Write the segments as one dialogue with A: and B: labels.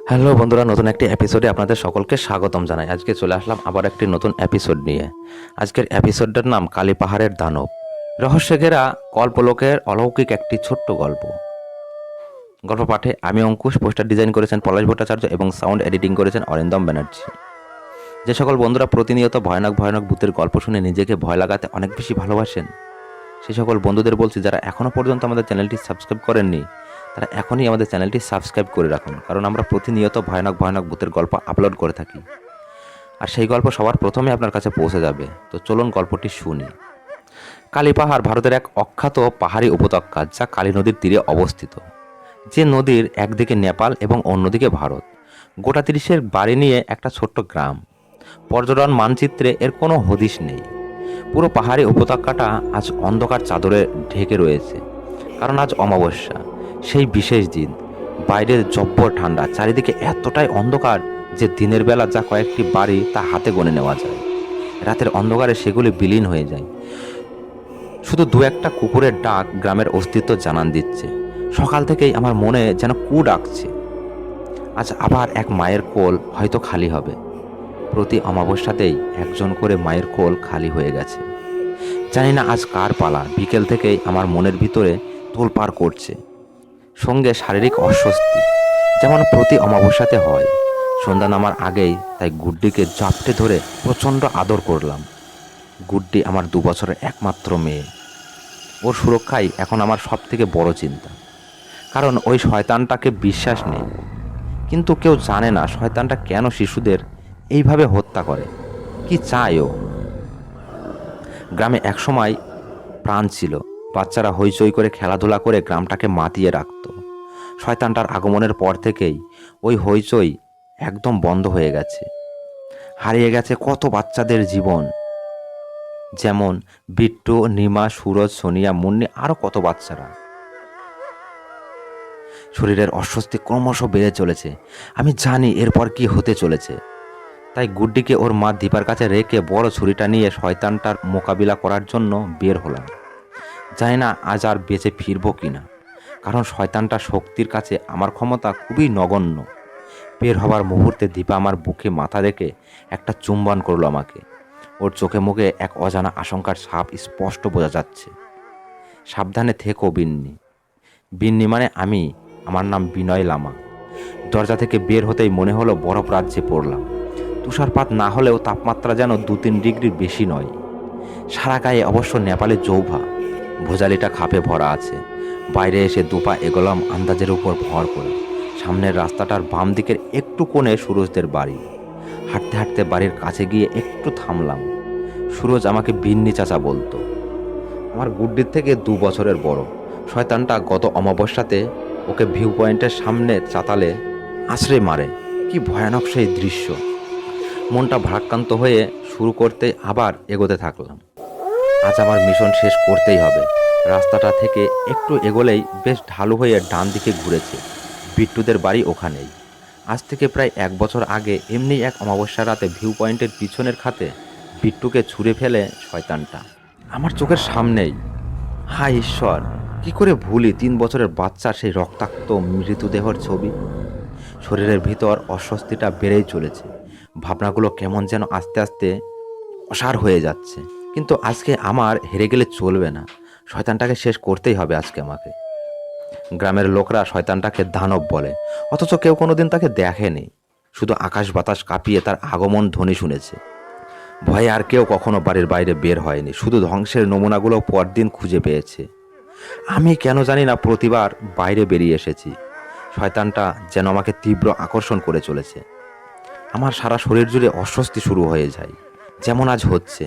A: Hello বন্ধুরা, নতুন একটি এপিসোডে আপনাদের সকলকে স্বাগতম জানাই। আজকে চলে আসলাম আবার একটি নতুন এপিসোড নিয়ে। আজকের এপিসোডটার নাম কালী পাহাড়ের দানব। রহস্যে ঘেরা কল্পলোকের অলৌকিক একটি ছোট্ট গল্প। গল্প পাঠে আমি অঙ্কুশ, পোস্টার ডিজাইন করেছেন পলাশ ভট্টাচার্য এবং সাউন্ড এডিটিং করেছেন অরিন্দম ব্যানার্জি। যে সকল বন্ধুরা প্রতিনিয়ত ভয়ানক ভয়ানক ভূতের গল্প শুনে নিজেকে ভয় লাগাতে অনেক বেশি ভালোবাসেন, সেই সকল বন্ধুদের বলছি, যারা এখনও পর্যন্ত আমাদের চ্যানেলটি সাবস্ক্রাইব করেননি তারা এখনই আমাদের চ্যানেলটি সাবস্ক্রাইব করে রাখুন, কারণ আমরা প্রতিনিয়ত ভয়ানক ভয়ানক ভূতের গল্প আপলোড করে থাকি আর সেই গল্প সবার প্রথমে আপনার কাছে পৌঁছে যাবে। তো চলুন গল্পটি শুনি। কালী পাহাড় ভারতের এক অখ্যাত পাহাড়ি উপত্যকা, যা কালী নদীর তীরে অবস্থিত। যে নদীর একদিকে নেপাল এবং অন্যদিকে ভারত। গোটা 30-এর বাড়ি নিয়ে একটা ছোট্ট গ্রাম। পর্যটন মানচিত্রে এর কোনো হদিশ নেই। পুরো পাহাড়ি উপত্যকাটা আজ অন্ধকার চাদরে ঢেকে রয়েছে, কারণ আজ অমাবস্যা, সেই বিশেষ দিন। বাইরের জব্বর ঠান্ডা, চারিদিকে এতটাই অন্ধকার যে দিনের বেলা যা কয়েকটি বাড়ি তা হাতে গণে নেওয়া যায়, রাতের অন্ধকারে সেগুলি বিলীন হয়ে যায়। শুধু দু একটা কুকুরের ডাক গ্রামের অস্তিত্ব জানান দিচ্ছে। সকাল থেকেই আমার মনে যেন কু ডাকছে। আজ আবার এক মায়ের কোল হয়তো খালি হবে। প্রতি অমাবস্যাতেই একজন করে মায়ের কোল খালি হয়ে গেছে। জানি না আজ কার পালা। বিকেল থেকেই আমার মনের ভিতরে তোলপাড় করছে, সঙ্গে শারীরিক অস্বস্তি, যেমন প্রতি অমাবস্যাতে হয়। সন্ধ্যা নামার আগেই তাই গুড্ডিকে জাপটে ধরে প্রচণ্ড আদর করলাম। গুড্ডি আমার 2 বছরের একমাত্র মেয়ে। ওর সুরক্ষাই এখন আমার সব থেকে বড় চিন্তা, কারণ ওই শয়তানটাকে বিশ্বাস নেই। কিন্তু কেউ জানে না শয়তানটা কেন শিশুদের এইভাবে হত্যা করে, কি চায় ও। গ্রামে একসময় প্রাণ ছিল। বাচ্চারা হইচই করে খেলাধুলা করে গ্রামটাকে মাতিয়ে রাখত। শয়তানটার আগমনের পর থেকেই ওই হইচই একদম বন্ধ হয়ে গেছে। হারিয়ে গেছে কত বাচ্চাদের জীবন, যেমন বিট্টু, নিমা, সুরজ, সোনিয়া, মুন্নি, আরও কত বাচ্চারা। শরীরের অস্বস্তি ক্রমশ বেড়ে চলেছে। আমি জানি এরপর কি হতে চলেছে। তাই গুড্ডিকে ওর মা দীপার কাছে রেখে বড় ছুরিটা নিয়ে শয়তানটার মোকাবিলা করার জন্য বের হলাম। জানি না আজ আর বেঁচে ফিরবো কিনা, কারণ শয়তানটা শক্তির কাছে আমার ক্ষমতা খুবই নগণ্য। বের হবার মুহূর্তে দীপা আমার বুকে মাথা রেখে একটা চুম্বন করলো আমাকে। ওর চোখে মুখে এক অজানা আশঙ্কার ছাপ স্পষ্ট বোঝা যাচ্ছে। সাবধানে থেকো বিন্নি। বিন্নি মানে আমি, আমার নাম বিনয় লামা। দরজা থেকে বের হতেই মনে হলো বরফ রাজ্যে পড়লাম। তুষারপাত না হলেও তাপমাত্রা যেন 2-3 ডিগ্রির বেশি নয়। সারা গায়ে অবশ্য নেপালে জৌভা। ভোজালিটা খাপে ভরা আছে। বাইরে এসে দুপা এগোলাম আন্দাজের উপর ভর করে। সামনের রাস্তাটার বাম দিকের একটু কোণে সুরজদের বাড়ি। হাঁটতে হাঁটতে বাড়ির কাছে গিয়ে একটু থামলাম। সুরজ আমাকে বিন্নি চাচা বলতো। আমার গুড্ডির থেকে 2 বছরের বড়। শয়তানটা গত অমাবস্যাতে ওকে ভিউ পয়েন্টের সামনে চাতালে আছড়ে মারে। কি ভয়ানক সেই দৃশ্য। মনটা ভারাক্রান্ত হয়ে শুরু করতে আবার এগোতে থাকলাম। আজ আমার মিশন শেষ করতেই হবে। রাস্তাটা থেকে একটু এগোলেই বেশ ঢালু হয়ে ডান দিকে ঘুরেছে। বিট্টুদের বাড়ি ওখানেই। আজ থেকে প্রায় 1 বছর আগে এমনি এক অমাবস্যা রাতে ভিউ পয়েন্টের পিছনের খাতে বিট্টুকে ছুঁড়ে ফেলে শয়তানটা আমার চোখের সামনেই। হায় ঈশ্বর, কি করে ভুলি 3 বছরের বাচ্চার সেই রক্তাক্ত মৃতদেহর ছবি। শরীরের ভিতর অস্বস্তিটা বেড়েই চলেছে। ভাবনাগুলো কেমন যেন আস্তে আস্তে অসার হয়ে যাচ্ছে। কিন্তু আজকে আমার হেরে গেলে চলবে না। শয়তানটাকে শেষ করতেই হবে আজকে আমাকে। গ্রামের লোকরা শয়তানটাকে দানব বলে, অথচ কেউ কোনোদিন তাকে দেখেনি। শুধু আকাশ বাতাস কাঁপিয়ে তার আগমন ধ্বনি শুনেছে। ভয়ে আর কেউ কখনো বাড়ির বাইরে বের হয়নি। শুধু ধ্বংসের নমুনাগুলো পরদিন খুঁজে পেয়েছে। আমি কেন জানি না প্রতিবার বাইরে বেরিয়ে এসেছি। শয়তানটা যেন আমাকে তীব্র আকর্ষণ করে চলেছে। আমার সারা শরীর জুড়ে অস্বস্তি শুরু হয়ে যায়, যেমন আজ হচ্ছে।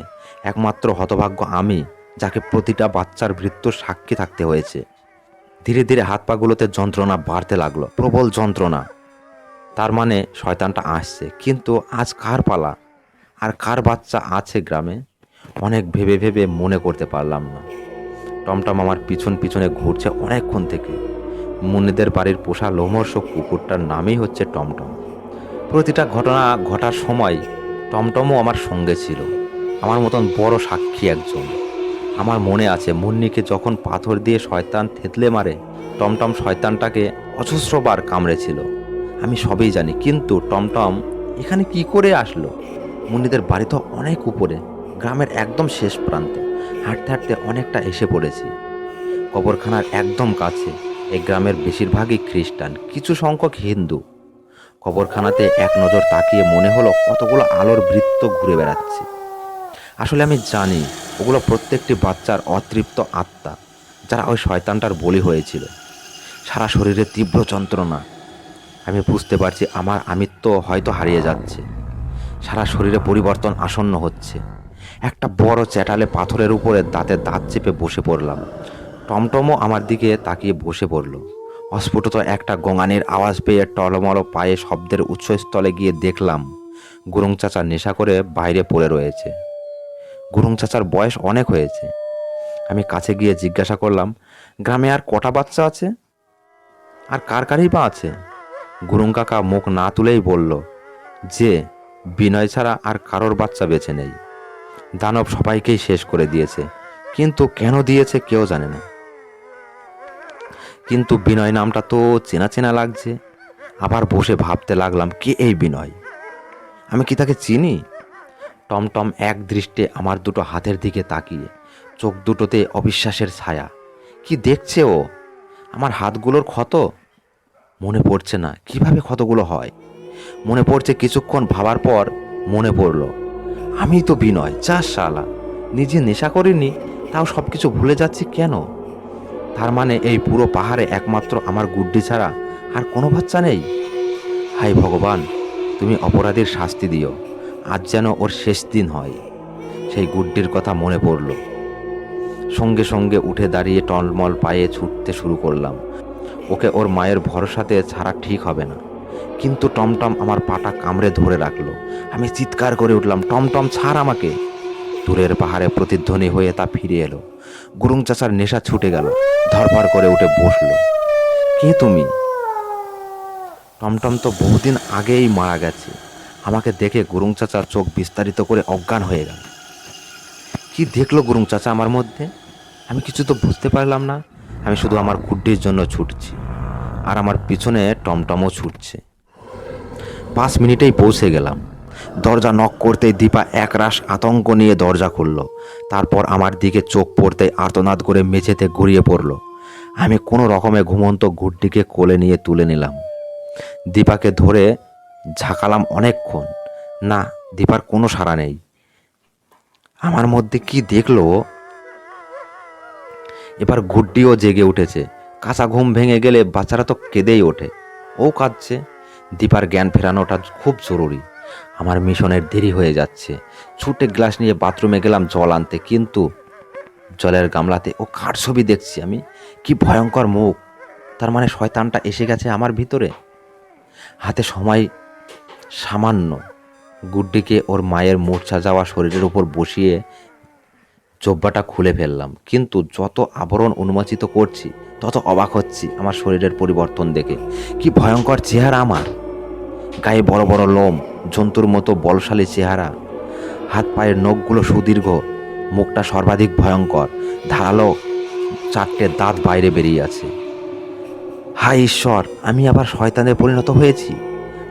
A: একমাত্র হতভাগ্য আমি, যাকে প্রতিটা বাচ্চার মৃত্যুর সাক্ষী থাকতে হয়েছে। ধীরে ধীরে হাত পাগুলোতে যন্ত্রণা বাড়তে লাগলো, প্রবল যন্ত্রণা। তার মানে শয়তানটা আসছে, কিন্তু আজ কার পালা আর কার বাচ্চা আছে গ্রামে? অনেক ভেবে ভেবে মনে করতে পারলাম না। টমটম আমার পিছন পিছনে ঘুরছে অনেকক্ষণ থেকে। মুন্নিদের বাড়ির পোষা লোমহর্ষ কুকুরটার নামই হচ্ছে টমটম। প্রতিটা ঘটনা ঘটার সময় টমটমও আমার সঙ্গে ছিল, আমার মতন বড় সাক্ষী একজন। আমার মনে আছে মুন্নিকে যখন পাথর দিয়ে শয়তান থেতলে মারে, টমটম শয়তানটাকে অজস্রবার কামড়েছিল। আমি সবই জানি, কিন্তু টমটম এখানে কি করে আসলো? মুন্নিদের বাড়ি তো অনেক উপরে, গ্রামের একদম শেষ প্রান্তে। হাঁটতে হাঁটতে অনেকটা এসে পড়েছি কবরখানার একদম কাছে। এই গ্রামের বেশিরভাগই খ্রিস্টান, কিছু সংখ্যক হিন্দু। কবরখানাতে এক নজর তাকিয়ে মনে হলো কতগুলো আলোর বৃত্ত ঘুরে বেড়াচ্ছে। আসলে আমি জানি ওগুলো প্রত্যেকটি বাচ্চার অতৃপ্ত আত্মা, যারা ওই শয়তানটার বলি হয়েছিল। সারা শরীরে তীব্র যন্ত্রণা। আমি বুঝতে পারছি আমার আমিত্ব হয়তো হারিয়ে যাচ্ছে। সারা শরীরে পরিবর্তন আসন্ন হচ্ছে। একটা বড় চ্যাটালে পাথরের উপরে দাঁতে দাঁত চেপে বসে পড়লাম। টমটমও আমার দিকে তাকিয়ে বসে পড়ল। অস্ফুটত একটা গোঙানির আওয়াজ পেয়ে টলমল পায়ে শব্দের উৎসস্থলে গিয়ে দেখলাম গুরুং চাচা নেশা করে বাইরে পড়ে রয়েছে। গুরুং চাচার বয়স অনেক হয়েছে। আমি কাছে গিয়ে জিজ্ঞাসা করলাম, গ্রামে আর কটা বাচ্চা আছে, আর কার কারই বা আছে? গুরুং কাকা মুখ না তুলেই বলল যে বিনয় ছাড়া আর কারোর বাচ্চা বেঁচে নেই। দানব সবাইকেই শেষ করে দিয়েছে, কিন্তু কেন দিয়েছে কেউ জানে না। কিন্তু বিনয় নামটা তো চেনা চেনা লাগছে। আবার বসে ভাবতে লাগলাম, কে এই বিনয়? আমি কি তাকে চিনি? টমটম এক দৃষ্টে আমার দুটো হাতের দিকে তাকিয়ে, চোখ দুটোতে অবিশ্বাসের ছায়া। কি দেখছে ও? আমার হাতগুলোর ক্ষত? মনে পড়ছে না কিভাবে ক্ষতগুলো হয়। মনে পড়ছে কিছুক্ষণ ভাবার পর মনে পড়ল, আমি তো বিনয়। যা শালা, নিজে নেশা করিনি, তাও সব কিছু ভুলে যাচ্ছি কেন? তার মানে এই পুরো পাহাড়ে একমাত্র আমার গুড্ডি ছাড়া আর কোনো বাচ্চা নেই? হায় ভগবান, তুমি অপরাধীর শাস্তি দিও। আজ যেন ওর শেষ দিন হয়। সেই গুড্ডির কথা মনে পড়ল। সঙ্গে সঙ্গে উঠে দাঁড়িয়ে টলমল পায়ে ছুটতে শুরু করলাম। ওকে ওর মায়ের ভরসাতে ছাড়া ঠিক হবে না। কিন্তু টমটম আমার পাটা কামড়ে ধরে রাখলো। আমি চিৎকার করে উঠলাম, টমটম ছাড় আমাকে! দূরের পাহাড়ে প্রতিধ্বনি হয়ে তা ফিরে এলো। গুরুং চাচার নেশা ছুটে গেল। ধরপড় করে উঠে বসলো। কে তুমি? টমটম তো বহুদিন আগেই মারা গেছে। আমাকে দেখে গুরুং চাচা চোখ বিস্তারিত করে অজ্ঞান হয়ে গেল। কি দেখলো গুরুং চাচা আমার মধ্যে? আমি কিছু তো বুঝতে পারলাম না। আমি শুধু আমার গুড্ডির জন্য ছুটছি, আর আমার পিছনে টমটমও ছুটছে। 5 মিনিটেই পৌঁছে গেলাম। দরজা নক করতেই দীপা একরাশ আতঙ্ক নিয়ে দরজা খুলল। তারপর আমার দিকে চোখ পড়তেই আর্তনাদ করে মেঝেতে গড়িয়ে পড়ল। আমি কোনো রকমে ঘুমন্ত গুড্ডিকে কোলে নিয়ে তুলে নিলাম। দীপাকে ধরে ঝাঁকালাম অনেকক্ষণ। না, দীপার কোনো সাড়া নেই। আমার মধ্যে কি দেখলো? এবার গুড্ডিও জেগে উঠেছে। কাঁচা ঘুম ভেঙে গেলে বাচ্চারা তো কেঁদেই ওঠে। ও কাঁদছে। দীপার জ্ঞান ফেরানোটা খুব জরুরি। আমার মিশনের দেরি হয়ে যাচ্ছে। ছুটে গ্লাস নিয়ে বাথরুমে গেলাম জল আনতে, কিন্তু জলের গামলাতে ও কার ছবি দেখছি আমি? কি ভয়ঙ্কর মুখ! তার মানে শয়তানটা এসে গেছে আমার ভিতরে। হাতে সময় সামান্য। গুড্ডিকে ওর মায়ের মূর্ছা যাওয়া শরীরের উপর বসিয়ে জব্বাটা খুলে ফেললাম, কিন্তু যত আবরণ উন্মোচিত করছি তত অবাক হচ্ছি আমার শরীরের পরিবর্তন দেখে। কি ভয়ঙ্কর চেহারা আমার! গায়ে বড় বড় লোম, জন্তুর মতো বলশালী চেহারা। হাত পায়ের নখগুলো সুদীর্ঘ। মুখটা সর্বাধিক ভয়ঙ্কর। ধারালো 4টে দাঁত বাইরে বেরিয়ে আছে। হায় ঈশ্বর, আমি আবার শয়তানে পরিণত হয়েছি।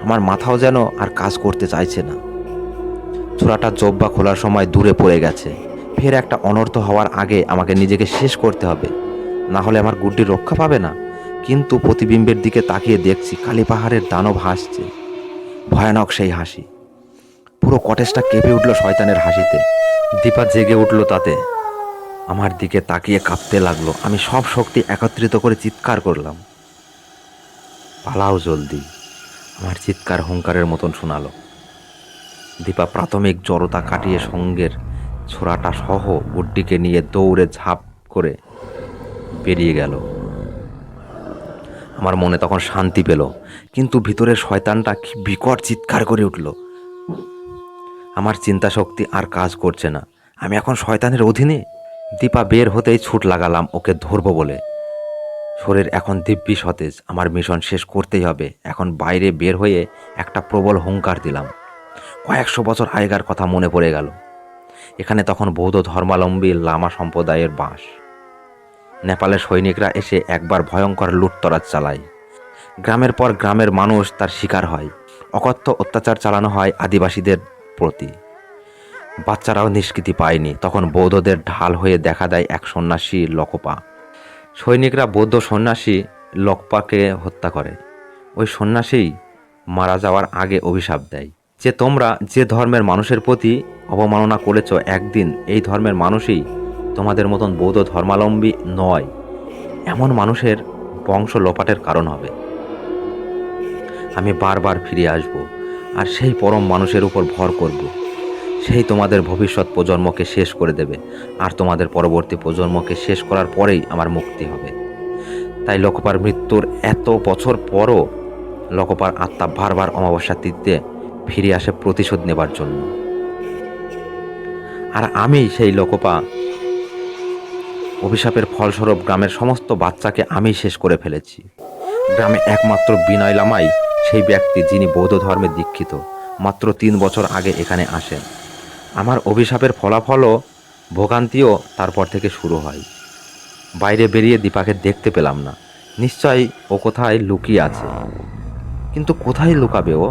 A: আমার মাথাও যেন আর কাজ করতে চাইছে না। চূড়াটা জব্বা খোলার সময় দূরে পড়ে গেছে। ফের একটা অনর্থ হওয়ার আগে আমাকে নিজেকে শেষ করতে হবে, না হলে আমার গুড্ডি রক্ষা পাবে না। কিন্তু প্রতিবিম্বের দিকে তাকিয়ে দেখছি কালী পাহাড়ের দানব হাসছে। ভয়ানক সেই হাসি। পুরো কটেজটা কেঁপে উঠল শয়তানের হাসিতে। দীপা জেগে উঠল তাতে। আমার দিকে তাকিয়ে কাঁপতে লাগলো। আমি সব শক্তি একত্রিত করে চিৎকার করলাম, পালাও জলদি! আমার চিৎকার হুঙ্কারের মতন শোনালো। দীপা প্রাথমিক জড়তা কাটিয়ে সঙ্গের ছোড়াটা সহ গুড্ডিকে নিয়ে দৌড়ে ঝাঁপ করে বেরিয়ে গেল। আমার মনে তখন শান্তি পেল, কিন্তু ভিতরের শয়তানটা কি বিকট চিৎকার করে উঠল। আমার চিন্তা শক্তি আর কাজ করছে না। আমি এখন শয়তানের অধীনে। দীপা বের হতেই ছুট লাগালাম ওকে ধরবো বলে। শরীর এখন দিব্যি সতেজ। আমার মিশন শেষ করতেই হবে। এখন বাইরে বের হয়ে একটা প্রবল হুঙ্কার দিলাম। কয়েকশো বছর আগেকার কথা মনে পড়ে গেল। এখানে তখন বৌদ্ধ ধর্মাবলম্বী লামা সম্প্রদায়ের বাস। নেপালের সৈনিকরা এসে একবার ভয়ঙ্কর লুটতরাজ চালায়। গ্রামের পর গ্রামের মানুষ তার শিকার হয়। অকথ্য অত্যাচার চালানো হয় আদিবাসীদের প্রতি। বাচ্চারাও নিষ্কৃতি পায়নি। তখন বৌদ্ধদের ঢাল হয়ে দেখা দেয় এক সন্ন্যাসী লকপা। সৈনিকরা বৌদ্ধ সন্ন্যাসী লকপাকে হত্যা করে। ওই সন্ন্যাসীই মারা যাওয়ার আগে অভিশাপ দেয় যে তোমরা যে ধর্মের মানুষের প্রতি অবমাননা করেছ, একদিন এই ধর্মের মানুষই তোমাদের মতন বৌদ্ধ ধর্মাবলম্বী নয় এমন মানুষের বংশ লোপাটের কারণ হবে। আমি বারবার ফিরে আসব আর সেই পরম মানুষের উপর ভর করব। সেই তোমাদের ভবিষ্যৎ প্রজন্মকে শেষ করে দেবে, আর তোমাদের পরবর্তী প্রজন্মকে শেষ করার পরেই আমার মুক্তি হবে। তাই লকপার মৃত্যুর এত বছর পরও লকপার আত্মা বারবার অমাবস্যা তিথিতে ফিরে আসে প্রতিশোধ নেবার জন্য। আর আমি সেই লকপা অভিশাপের ফলস্বরূপ গ্রামের সমস্ত বাচ্চাকে আমি শেষ করে ফেলেছি। গ্রামে একমাত্র বিনয় লামাই সেই ব্যক্তি যিনি বৌদ্ধ ধর্মে দীক্ষিত। মাত্র 3 বছর আগে এখানে আসেন। আমার অভিশাপের ফলাফলও ভোগান্তিও তারপর থেকে শুরু হয়। বাইরে বেরিয়ে দীপাকে দেখতে পেলাম না। নিশ্চয়ই ও কোথায় লুকিয়ে আছে, কিন্তু কোথায় লুকাবে ও?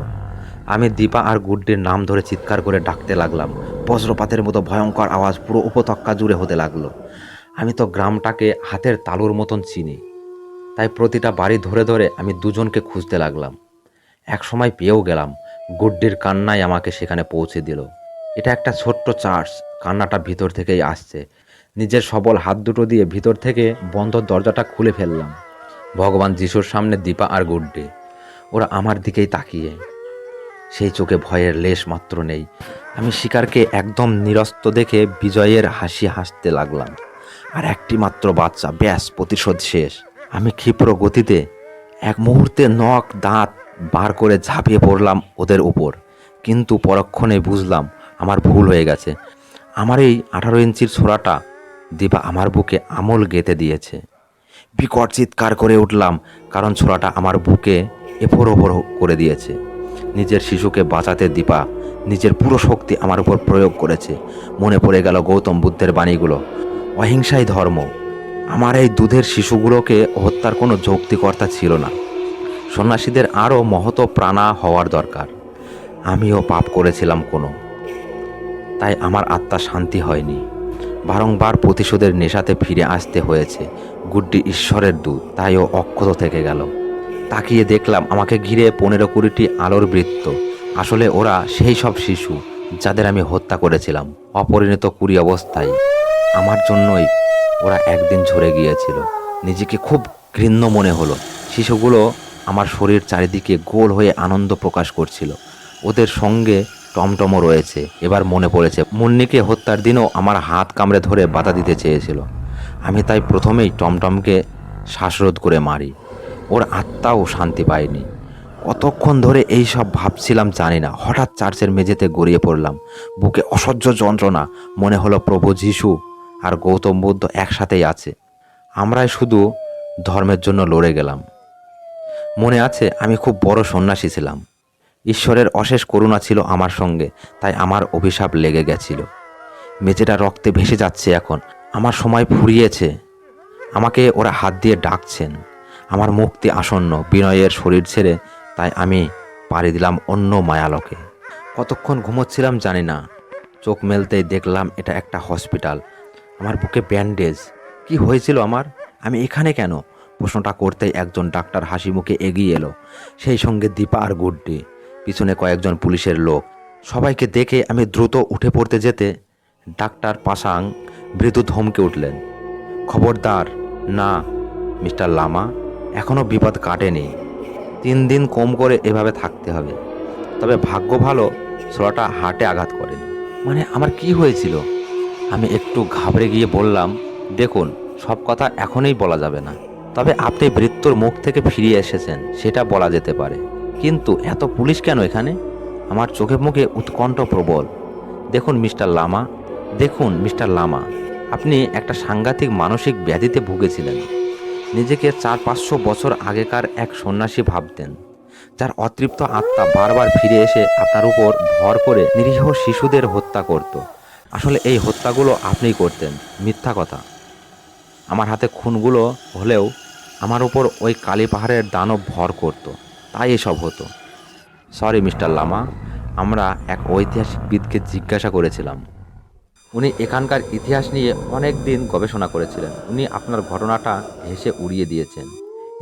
A: আমি দীপা আর গুড্ডির নাম ধরে চিৎকার করে ডাকতে লাগলাম। বজ্রপাতের মতো ভয়ঙ্কর আওয়াজ পুরো উপত্যকা জুড়ে হতে লাগলো। আমি তো গ্রামটাকে হাতের তালুর মতন চিনি, তাই প্রতিটা বাড়ি ধরে ধরে আমি দুজনকে খুঁজতে লাগলাম। এক সময় পেয়েও গেলাম। গুড্ডির কান্নাই আমাকে সেখানে পৌঁছে দিল। এটা একটা ছোট্ট চার্চ। কান্নাটা ভিতর থেকেই আসছে। নিজের সবল হাত দুটো দিয়ে ভিতর থেকে বন্ধ দরজাটা খুলে ফেললাম। ভগবান যিশুর সামনে দীপা আর গুড্ডি, ওরা আমার দিকেই তাকিয়ে। সেই চোখে ভয়ের লেশ মাত্র নেই। আমি শিকারকে একদম নিরস্ত দেখে বিজয়ের হাসি হাসতে লাগলাম। আর একটি মাত্র বাচ্চা, ব্যাস, প্রতিশোধ শেষ। আমি ক্ষিপ্র গতিতে এক মুহূর্তে নখ দাঁত বার করে ঝাঁপিয়ে পড়লাম ওদের উপর। কিন্তু পরক্ষণে বুঝলাম আমার ভুল হয়ে গেছে। আমার এই 18 ইঞ্চির ছোরাটা দীপা আমার বুকে আমল গেঁথে দিয়েছে। বিকট চিৎকার করে উঠলাম, কারণ ছোরাটা আমার বুকে এফোড় ওপর করে দিয়েছে। নিজের শিশুকে বাঁচাতে দীপা নিজের পুরো শক্তি আমার উপর প্রয়োগ করেছে। মনে পড়ে গেল গৌতম বুদ্ধের বাণীগুলো, অহিংসাই ধর্ম। আমার এই দুধের শিশুগুলোকে হত্যার কোনো যৌক্তিকর্তা ছিল না। সন্ন্যাসীদের আরও মহৎ প্রাণা হওয়ার দরকার। আমিও পাপ করেছিলাম কোনো, তাই আমার আত্মা শান্তি হয়নি। বারংবার প্রতিশোধের নেশাতে ফিরে আসতে হয়েছে। গুড্ডি ঈশ্বরের দূত, তাই ও অক্ষত থেকে গেল। তাকিয়ে দেখলাম আমাকে ঘিরে 15-20টি আলোর বৃত্ত। আসলে ওরা সেই সব শিশু যাদের আমি হত্যা করেছিলাম অপরিণত কুড়ি অবস্থায়। আমার জন্যই ওরা একদিন ঝরে গিয়েছিল। নিজেকে খুব ঘৃণ্য মনে হলো। শিশুগুলো আমার শরীর চারিদিকে গোল হয়ে আনন্দ প্রকাশ করছিল। ওদের সঙ্গে টমটমও রয়েছে। এবার মনে পড়েছে মুন্নিকে হত্যার দিনও আমার হাত কামড়ে ধরে বাধা দিতে চেয়েছিল। আমি তাই প্রথমেই টমটমকে শ্বাসরোধ করে মারি। ওর আত্মাও শান্তি পায়নি। কতক্ষণ ধরে এই সব ভাবছিলাম জানি না। হঠাৎ চার্চের মেঝেতে গড়িয়ে পড়লাম। বুকে অসহ্য যন্ত্রণা। মনে হলো প্রভু যিশু আর গৌতম বুদ্ধ একসাথেই আছে। আমরাই শুধু ধর্মের জন্য লড়ে গেলাম। মনে আছে আমি খুব বড় সন্ন্যাসী ছিলাম। ঈশ্বরের অশেষ করুণা ছিল আমার সঙ্গে, তাই আমার অভিশাপ লেগে গেছিল। মেঝেটা রক্তে ভেসে যাচ্ছে এখন। আমার সময় ফুরিয়েছে। আমাকে ওরা হাত দিয়ে ডাকছেন। আমার মুক্তি আসন্ন। বিনয়ের শরীর ছেড়ে তাই আমি পাড়ি দিলাম অন্য মায়ালোকে। কতক্ষণ ঘুমোচ্ছিলাম জানি না। চোখ মেলতেই দেখলাম এটা একটা হসপিটাল। আমার বুকে ব্যান্ডেজ। কি হয়েছিল আমার? আমি এখানে কেন? প্রশ্নটা করতেই একজন ডাক্তার হাসি মুখে এগিয়ে এলো। সেই সঙ্গে দীপা আর গুড্ডি, পিছনে কয়েকজন পুলিশের লোক। সবাইকে দেখে আমি দ্রুত উঠে পড়তে যেতে ডাক্তার পাসাং মৃদু ধমকে উঠলেন, খবরদার না মিস্টার লামা, এখনও বিপদ কাটেনি। 3 দিন কম করে এভাবে থাকতে হবে। তবে ভাগ্য ভালো ছোড়াটা হার্টে আঘাত করেনি। মানে আমার কি হয়েছিল? আমি একটু ঘাবড়ে গিয়ে বললাম, দেখুন, সব কথা এখনই বলা যাবে না। তবে আপনি মৃত্যুর মুখ থেকে ফিরিয়ে এসেছেন সেটা বলা যেতে পারে। কিন্তু এত পুলিশ কেন এখানে? আমার চোখে মুখে উৎকণ্ঠ প্রবল। দেখুন মিস্টার লামা, আপনি একটা সাংঘাতিক মানসিক ব্যাধিতে ভুগেছিলেন। নিজেকে 400-500 বছর আগেকার এক সন্ন্যাসী ভাবতেন, যার অতৃপ্ত আত্মা বারবার ফিরে এসে আপনার উপর ভর করে নিরীহ শিশুদের হত্যা করত। আসলে এই হত্যাগুলো আপনিই করতেন। মিথ্যা কথা। আমার হাতে খুনগুলো হলেও আমার উপর ওই কালী পাহাড়ের দানব ভর করত, তাই এসব হতো। সরি মিস্টার লামা, আমরা এক ঐতিহাসিকবিদকে জিজ্ঞাসা করেছিলাম। উনি এখানকার ইতিহাস নিয়ে অনেক দিন গবেষণা করেছিলেন। উনি আপনার ঘটনাটা হেসে উড়িয়ে দিয়েছেন।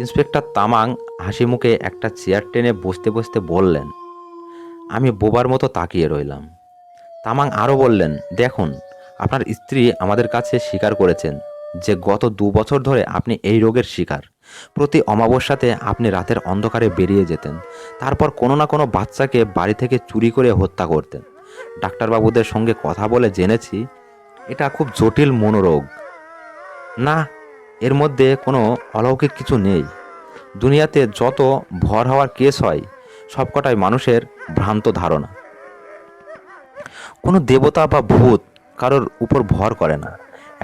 A: ইন্সপেক্টর তামাং হাসি মুখে একটা চেয়ার টেনে বসতে বসতে বললেন। আমি বোবার মতো তাকিয়ে রইলাম। তামাং আরও বললেন, দেখুন, আপনার স্ত্রী আমাদের কাছে স্বীকার করেছেন যে গত 2 বছর ধরে আপনি এই রোগের শিকার। প্রতি অমাবস্যাতে আপনি রাতের অন্ধকারে বেরিয়ে যেতেন, তারপর কোনো না কোনো বাচ্চাকে বাড়ি থেকে চুরি করে হত্যা করতেন। ডাক্তারবাবুদের সঙ্গে কথা বলে জেনেছি এটা খুব জটিল মনোরোগ। না, এর মধ্যে কোনো অলৌকিক কিছু নেই। দুনিয়াতে যত ভর হওয়ার কেস হয় সবকটাই মানুষের ভ্রান্ত ধারণা। কোনো দেবতা বা ভূত কারোর উপর ভর করে না।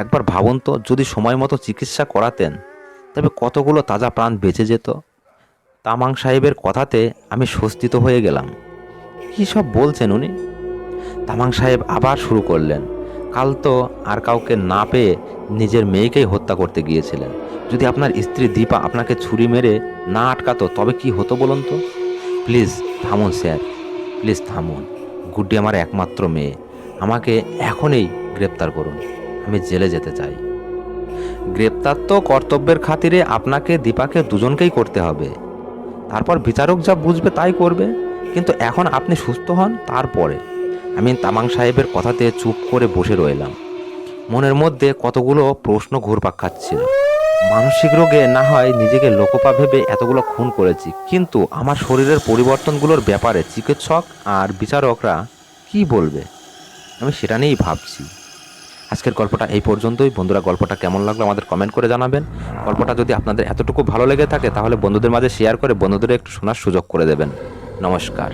A: একবার ভাবুন তো, যদি সময় মতো চিকিৎসা করাতেন তবে কতগুলো তাজা প্রাণ বেঁচে যেত। তামাং সাহেবের কথাতে আমি স্বস্তিত হয়ে গেলাম। কী সব বলছেন উনি? তামাং সাহেব আবার শুরু করলেন। কাল তো আর কাউকে না পেয়ে নিজের মেয়েকেই হত্যা করতে গিয়েছিলেন। যদি আপনার স্ত্রী দীপা আপনাকে ছুরি মেরে না আটকাতো তবে কি হতো বলুন তো? প্লিজ থামুন স্যার, প্লিজ থামুন। গুড্ডি আমার একমাত্র মেয়ে। আমাকে এখনই গ্রেপ্তার করুন। আমি জেলে যেতে চাই। গ্রেপ্তার তো কর্তব্যের খাতিরে আপনাকে দীপাকে দুজনকেই করতে হবে। তারপর বিচারক যা বুঝবে তাই করবে। কিন্তু এখন আপনি সুস্থ হন, তারপরে। আমি তামাং সাহেবের কথাতে চুপ করে বসে রইলাম। মনের মধ্যে কতগুলো প্রশ্ন ঘুরপাক খাচ্ছিল। মানসিক রোগে না হয় নিজেকে লোকপা ভেবে এতগুলো খুন করেছি, কিন্তু আমার শরীরের পরিবর্তনগুলোর ব্যাপারে চিকিৎসক আর বিচারকরা কি বলবে, আমি সেটা নিয়েই ভাবছি। আজকের গল্পটা এই পর্যন্তই। বন্ধুরা, গল্পটা কেমন লাগলো আমাদের কমেন্ট করে জানাবেন। গল্পটা যদি আপনাদের এতটুকু ভালো লেগে থাকে তাহলে বন্ধুদের মাঝে শেয়ার করে বন্ধুদের একটু শোনার সুযোগ করে দেবেন। নমস্কার।